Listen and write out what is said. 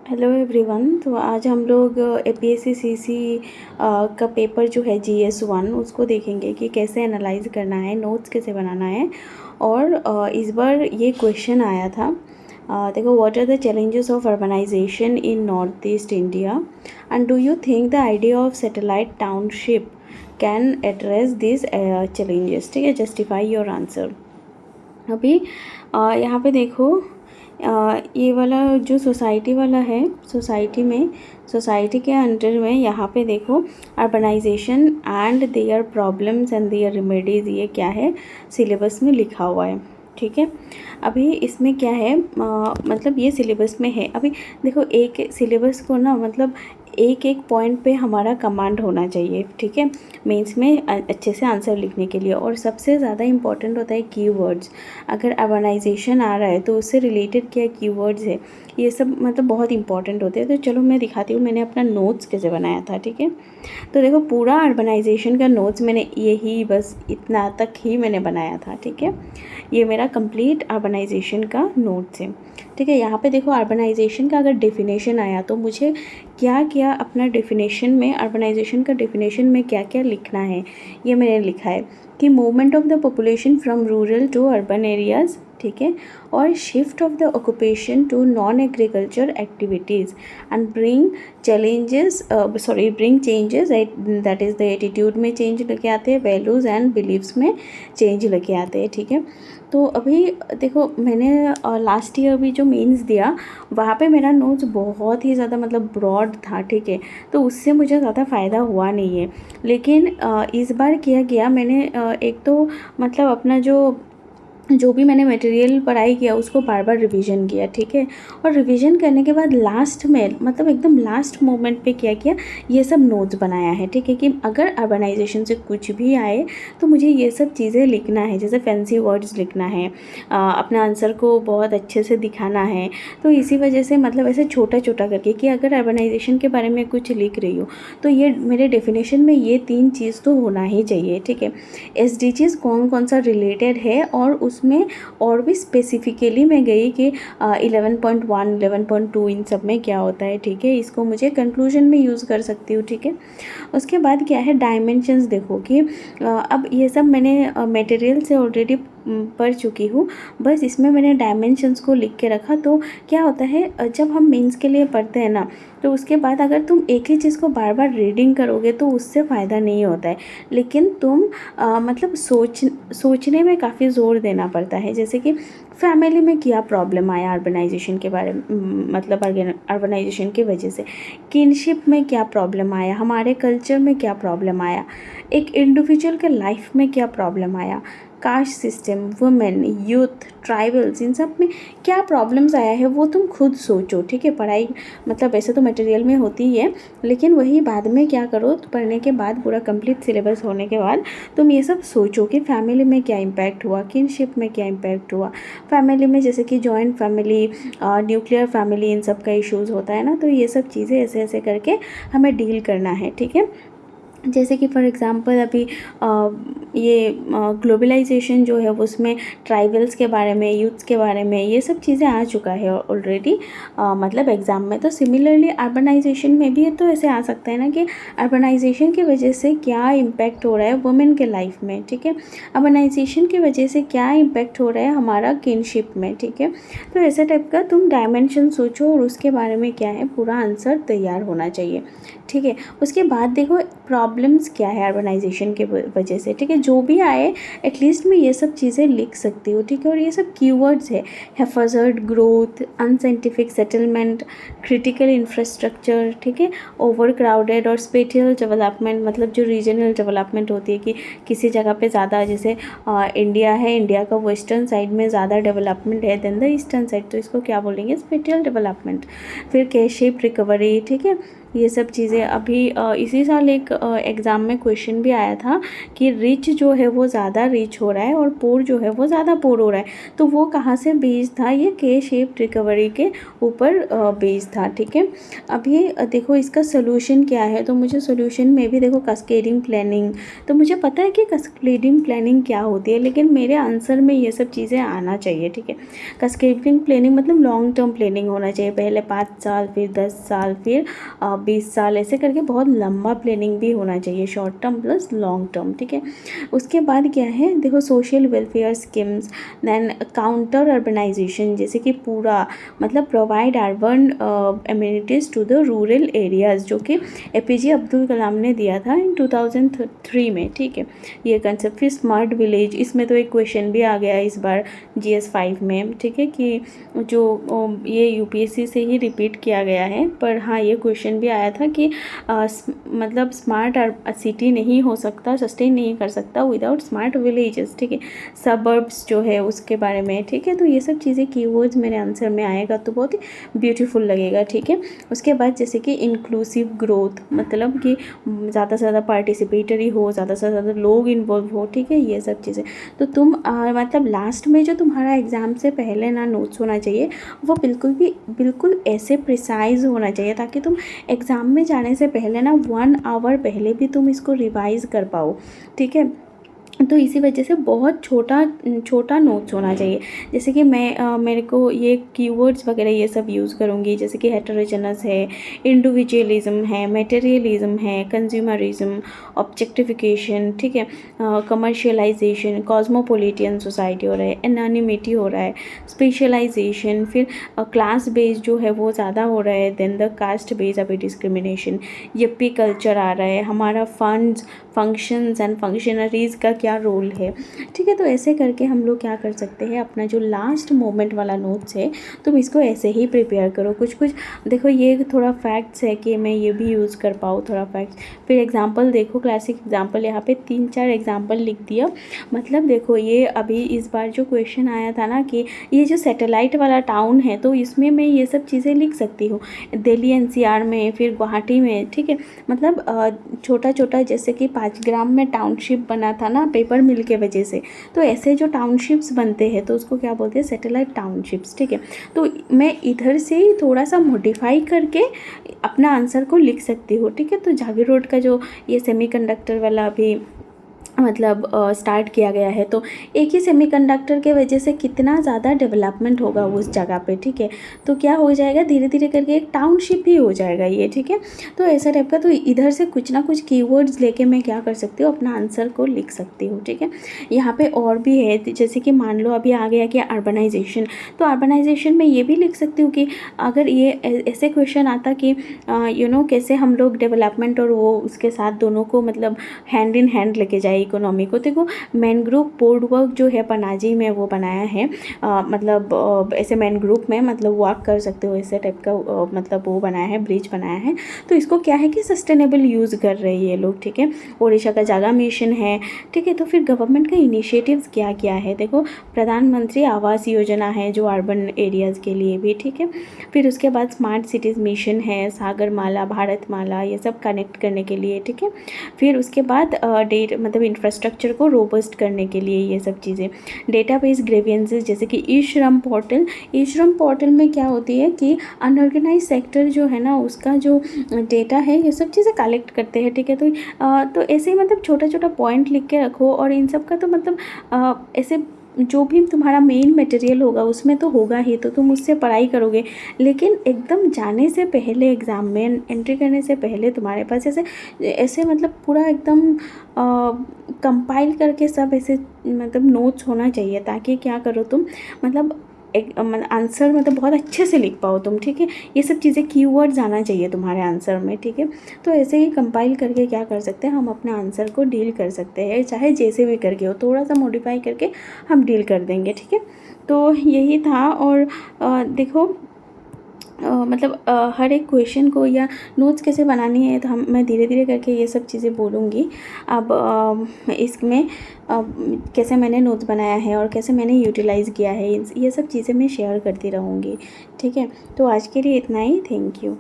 Hello everyone. तो आज हम लोग APSC CC का पेपर जो है GS1 उसको देखेंगे कि कैसे एनालाइज करना है, नोट्स कैसे बनाना है। और इस बार ये क्वेश्चन आया था, देखो, what are the challenges of urbanisation in North East India and do you think the idea of satellite township can address this challenges. ठीक है, जस्टिफाई योर आंसर। अभी यहाँ पे देखो, ये वाला जो सोसाइटी वाला है, सोसाइटी के अंडर में यहाँ पे देखो urbanisation and their problems and their remedies, ये क्या है सिलेबस में लिखा हुआ है। ठीक है, अभी इसमें क्या है, मतलब ये सिलेबस में है। अभी देखो, एक सिलेबस को ना, मतलब एक एक पॉइंट पे हमारा कमांड होना चाहिए। ठीक है, मेंस में अच्छे से आंसर लिखने के लिए। और सबसे ज़्यादा इम्पॉर्टेंट होता है कीवर्ड्स। अगर अर्बनाइजेशन आ रहा है तो उससे रिलेटेड क्या कीवर्ड्स है, ये सब मतलब बहुत इंपॉर्टेंट होते हैं। तो चलो मैं दिखाती हूँ मैंने अपना नोट्स कैसे बनाया था। ठीक है, तो देखो पूरा अर्बनाइजेशन का नोट्स मैंने यही बस इतना तक ही मैंने बनाया था। ठीक है, ये मेरा कंप्लीट अर्बनाइजेशन का नोट्स है। ठीक है, यहाँ पे देखो अर्बनाइजेशन का अगर डेफिनेशन आया तो मुझे क्या क्या अपना डेफिनेशन में, अर्बनाइजेशन का डेफिनेशन में क्या क्या लिखना है, ये मैंने लिखा है कि movement of the population from rural to urban areas. ठीक है, और shift of the occupation to non agriculture activities and bring changes, that is the attitude में चेंज लेके आते हैं, वैल्यूज़ एंड बिलीव्स में चेंज लेके आते हैं। ठीक है, तो अभी देखो मैंने लास्ट ईयर भी जो मेंस दिया वहाँ पे मेरा नोट्स बहुत ही ज़्यादा मतलब ब्रॉड था। ठीक है, तो उससे मुझे ज़्यादा फ़ायदा हुआ नहीं है। लेकिन इस बार किया गया मैंने, एक तो मतलब अपना जो भी मैंने मटेरियल पढ़ाई किया उसको बार बार रिवीजन किया। ठीक है, और रिवीजन करने के बाद लास्ट में, मतलब एकदम लास्ट मोमेंट पे क्या किया, ये सब नोट्स बनाया है। ठीक है, कि अगर अर्बनाइजेशन से कुछ भी आए तो मुझे ये सब चीज़ें लिखना है, जैसे फैंसी वर्ड्स लिखना है, अपना आंसर को बहुत अच्छे से दिखाना है। तो इसी वजह से मतलब ऐसे छोटा छोटा करके कि अगर अर्बनाइजेशन के बारे में कुछ लिख रही हूँ तो ये मेरे डेफिनेशन में ये 3 चीज़ तो होना ही चाहिए। ठीक है, SDGs कौन कौन सा रिलेटेड है, और उसमें और भी स्पेसिफिकली मैं गई कि 11.1 11.2 इन सब में क्या होता है। ठीक है, इसको मुझे कंक्लूजन में यूज़ कर सकती हूँ। ठीक है, उसके बाद क्या है, डायमेंशंस देखो कि अब ये सब मैंने मटेरियल से ऑलरेडी पढ़ चुकी हूँ, बस इसमें मैंने डायमेंशंस को लिख के रखा। तो क्या होता है, जब हम मेंस के लिए पढ़ते हैं ना, तो उसके बाद अगर तुम एक ही चीज़ को बार बार रीडिंग करोगे तो उससे फ़ायदा नहीं होता है। लेकिन तुम मतलब सोचने में काफ़ी ज़ोर देना पड़ता है। जैसे कि फैमिली में क्या प्रॉब्लम आया अर्बनाइजेशन के बारे में, मतलब अर्बनाइजेशन की वजह से, किनशिप में क्या प्रॉब्लम आया, हमारे कल्चर में क्या प्रॉब्लम आया, एक इंडिविजुअल के लाइफ में क्या प्रॉब्लम आया, caste system, women, youth, tribals, इन सब में क्या प्रॉब्लम्स आया है, वो तुम खुद सोचो। ठीक है, पढ़ाई मतलब वैसे तो मटेरियल में होती ही है, लेकिन वही बाद में क्या करो, तो पढ़ने के बाद पूरा कंप्लीट सिलेबस होने के बाद तुम ये सब सोचो कि फैमिली में क्या इम्पैक्ट हुआ, किनशिप में क्या इम्पैक्ट हुआ, फैमिली में जैसे कि जॉइंट फैमिली, न्यूक्लियर फैमिली, इन सब का इश्यूज़ होता है ना। तो ये सब चीज़ें ऐसे ऐसे करके हमें डील करना है। ठीक है, जैसे कि फॉर एग्ज़ाम्पल अभी ये ग्लोबलाइजेशन जो है उसमें ट्राइबल्स के बारे में, यूथ्स के बारे में, ये सब चीज़ें आ चुका है ऑलरेडी मतलब एग्ज़ाम में। तो सिमिलरली अर्बनाइजेशन में भी तो ऐसे आ सकता है ना कि अर्बनाइजेशन की वजह से क्या इम्पैक्ट हो रहा है वुमेन के लाइफ में। ठीक है, अर्बनाइजेशन की वजह से क्या इम्पैक्ट हो रहा है हमारा किनशिप में। ठीक है, तो ऐसे टाइप का तुम डायमेंशन सोचो और उसके बारे में क्या है पूरा आंसर तैयार होना चाहिए। ठीक है, उसके बाद देखो प्रॉब्लम्स क्या है अर्बनाइजेशन के वजह से। ठीक है, जो भी आए एटलीस्ट मैं ये सब चीज़ें लिख सकती हूँ। ठीक है, और ये सब कीवर्ड्स है, haphazard growth, unscientific settlement, critical infrastructure. ठीक है, ओवर क्राउडेड और स्पेटियल डेवलपमेंट, मतलब जो रीजनल डेवलपमेंट होती है कि किसी जगह पे ज़्यादा, जैसे इंडिया है, इंडिया का वेस्टर्न साइड में ज़्यादा डेवलपमेंट है देन द ईस्टर्न साइड, तो इसको क्या बोलेंगे, स्पेटियल डेवलपमेंट। फिर के शेप रिकवरी। ठीक है, ये सब चीज़ें अभी इसी साल एक एग्ज़ाम में क्वेश्चन भी आया था कि रिच जो है वो ज़्यादा रिच हो रहा है और पुअर जो है वो ज़्यादा पुअर हो रहा है। तो वो कहाँ से बेस्ड था, ये के शेप्ड रिकवरी के ऊपर बेस्ड था। ठीक है, अभी देखो इसका सोल्यूशन क्या है। तो मुझे सोल्यूशन में भी देखो कैस्केडिंग प्लानिंग, तो मुझे पता है कि कैस्केडिंग प्लानिंग क्या होती है, लेकिन मेरे आंसर में ये सब चीज़ें आना चाहिए। ठीक है, कैस्केडिंग प्लानिंग मतलब लॉन्ग टर्म प्लानिंग होना चाहिए, पहले 5 साल, फिर 10 साल, फिर 20 साल, ऐसे करके बहुत लंबा प्लानिंग भी होना चाहिए, short term plus long term. ठीक है, उसके बाद क्या है, देखो social welfare schemes, then counter urbanisation, जैसे कि पूरा मतलब provide urban amenities to the rural areas, जो कि APJ अब्दुल कलाम ने दिया था इन 2003 में। ठीक है, ये कंसेप्ट। फिर स्मार्ट विलेज, इसमें तो एक क्वेश्चन भी आ गया इस बार GS 5 में। ठीक है, कि जो ये UPSC से ही रिपीट किया गया है, पर हाँ ये क्वेश्चन भी आया था कि मतलब स्मार्ट सिटी नहीं हो सकता, सस्टेन नहीं कर सकता विदाउट स्मार्ट विलेजेस। ठीक है, सबर्ब्स जो है उसके बारे में। ठीक है, तो ये सब चीज़ें कीवर्ड्स मेरे आंसर में आएगा तो बहुत ही ब्यूटीफुल लगेगा। ठीक है, उसके बाद जैसे कि इंक्लूसिव ग्रोथ, मतलब कि ज़्यादा से ज़्यादा पार्टिसिपेटरी हो, ज़्यादा से ज़्यादा लोग इन्वॉल्व हो। ठीक है, ये सब चीज़ें। तो तुम मतलब लास्ट में जो तुम्हारा एग्ज़ाम से पहले ना नोट्स होना चाहिए, वो बिल्कुल ऐसे प्रिसाइज होना चाहिए ताकि तुम एग्ज़ाम में जाने से पहले ना 1 आवर पहले भी तुम इसको रिवाइज़ कर पाओ। ठीक है, तो इसी वजह से बहुत छोटा नोट्स होना चाहिए। जैसे कि मेरे को ये कीवर्ड्स वगैरह ये सब यूज़ करूँगी, जैसे कि हेटेरोजेनस है, इंडिविजुअलिज्म है, मटेरियलिज्म है, कंज्यूमरिज्म, ऑब्जेक्टिफिकेशन। ठीक है, कमर्शियलाइजेशन, कॉस्मोपॉलिटियन सोसाइटी हो रहा है, एनानिमिटी हो रहा है, स्पेशलाइजेशन, फिर क्लास बेस्ड जो है वो ज़्यादा हो रहा है, देन द कास्ट बेस्ड अभी डिस्क्रिमिनेशन, यप्पी कल्चर आ रहा है, हमारा फंड्स, फंक्शंस एंड फंक्शनरीज़ का क्या रोल है। ठीक है, तो ऐसे करके हम लोग क्या कर सकते हैं, अपना जो लास्ट मोमेंट वाला नोट्स है तुम इसको ऐसे ही प्रिपेयर करो। कुछ देखो, ये थोड़ा फैक्ट्स है कि मैं ये भी यूज़ कर पाऊँ, थोड़ा फैक्ट्स। फिर एग्जांपल देखो, क्लासिक एग्जांपल यहाँ पे 3-4 एग्जांपल लिख दिया। मतलब देखो, ये अभी इस बार जो क्वेश्चन आया था ना कि ये जो सैटेलाइट वाला टाउन है, तो इसमें मैं ये सब चीज़ें लिख सकती हूँ, दिल्ली NCR में, फिर गुवाहाटी में। ठीक है, मतलब छोटा जैसे कि 5 ग्राम में टाउनशिप बना था ना पेपर मिल के वजह से, तो ऐसे जो टाउनशिप्स बनते हैं तो उसको क्या बोलते हैं, सैटेलाइट टाउनशिप्स। ठीक है, तो मैं इधर से ही थोड़ा सा मॉडिफाई करके अपना आंसर को लिख सकती हूँ। ठीक है, तो जागीर रोड का जो ये सेमीकंडक्टर वाला अभी मतलब स्टार्ट किया गया है, तो एक ही सेमीकंडक्टर के वजह से कितना ज़्यादा डेवलपमेंट होगा उस जगह पे। ठीक है, तो क्या हो जाएगा, धीरे धीरे करके एक टाउनशिप ही हो जाएगा ये। ठीक है, तो ऐसा टाइप का, तो इधर से कुछ ना कुछ कीवर्ड्स लेके मैं क्या कर सकती हूँ, अपना आंसर को लिख सकती हूँ। ठीक है, यहाँ पे और भी है, जैसे कि मान लो अभी आ गया कि अर्बनाइजेशन, तो अर्बनाइजेशन में ये भी लिख सकती हूँ कि अगर ये ऐसे क्वेश्चन आता कि कैसे हम लोग डेवलपमेंट और वो उसके साथ दोनों को मतलब हैंड इन हैंड लेके जाए इकोनॉमी को। देखो, मैनग्रोव बोर्ड वर्क जो है पनाजी में वो बनाया है, मतलब ऐसे मैनग्रोव में मतलब वॉक कर सकते हो, ऐसे टाइप का मतलब वो बनाया है, ब्रिज बनाया है। तो इसको क्या है कि सस्टेनेबल यूज़ कर रहे हैं ये लोग। ठीक है, ओडिशा का जागा मिशन है। ठीक है, तो फिर गवर्नमेंट का इनिशिएटिव्स क्या क्या है, देखो प्रधानमंत्री आवास योजना है जो अर्बन एरियाज़ के लिए भी। ठीक है, फिर उसके बाद स्मार्ट सिटीज़ मिशन है, सागरमाला, भारतमाला, ये सब कनेक्ट करने के लिए। ठीक है, फिर उसके बाद मतलब इंफ्रास्ट्रक्चर को रोबस्ट करने के लिए ये सब चीज़ें, डेटाबेस ग्रीवेंसेस, जैसे कि ई श्रम पोर्टल में क्या होती है कि अनऑर्गेनाइज सेक्टर जो है ना उसका जो डेटा है ये सब चीज़ें कलेक्ट करते हैं। ठीक है, तो ऐसे ही मतलब छोटा पॉइंट लिख के रखो, और इन सब का तो मतलब ऐसे जो भी तुम्हारा मेन मटेरियल होगा उसमें तो होगा ही, तो तुम उससे पढ़ाई करोगे, लेकिन एकदम जाने से पहले, एग्ज़ाम में एंट्री करने से पहले तुम्हारे पास ऐसे मतलब पूरा एकदम कंपाइल करके सब ऐसे मतलब नोट्स होना चाहिए, ताकि क्या करो तुम मतलब एक आंसर मतलब बहुत अच्छे से लिख पाओ तुम। ठीक है, ये सब चीज़ें कीवर्ड्स आना चाहिए तुम्हारे आंसर में। ठीक है, तो ऐसे ही कंपाइल करके क्या कर सकते हैं, हम अपने आंसर को डील कर सकते हैं, चाहे जैसे भी करके हो, थोड़ा सा मॉडिफाई करके हम डील कर देंगे। ठीक है, तो यही था। और देखो मतलब हर एक क्वेश्चन को या नोट्स कैसे बनानी है, तो मैं धीरे धीरे करके ये सब चीज़ें बोलूँगी। अब इसमें कैसे मैंने नोट्स बनाया है और कैसे मैंने यूटिलाइज़ किया है, ये सब चीज़ें मैं शेयर करती रहूँगी। ठीक है, तो आज के लिए इतना ही। Thank you.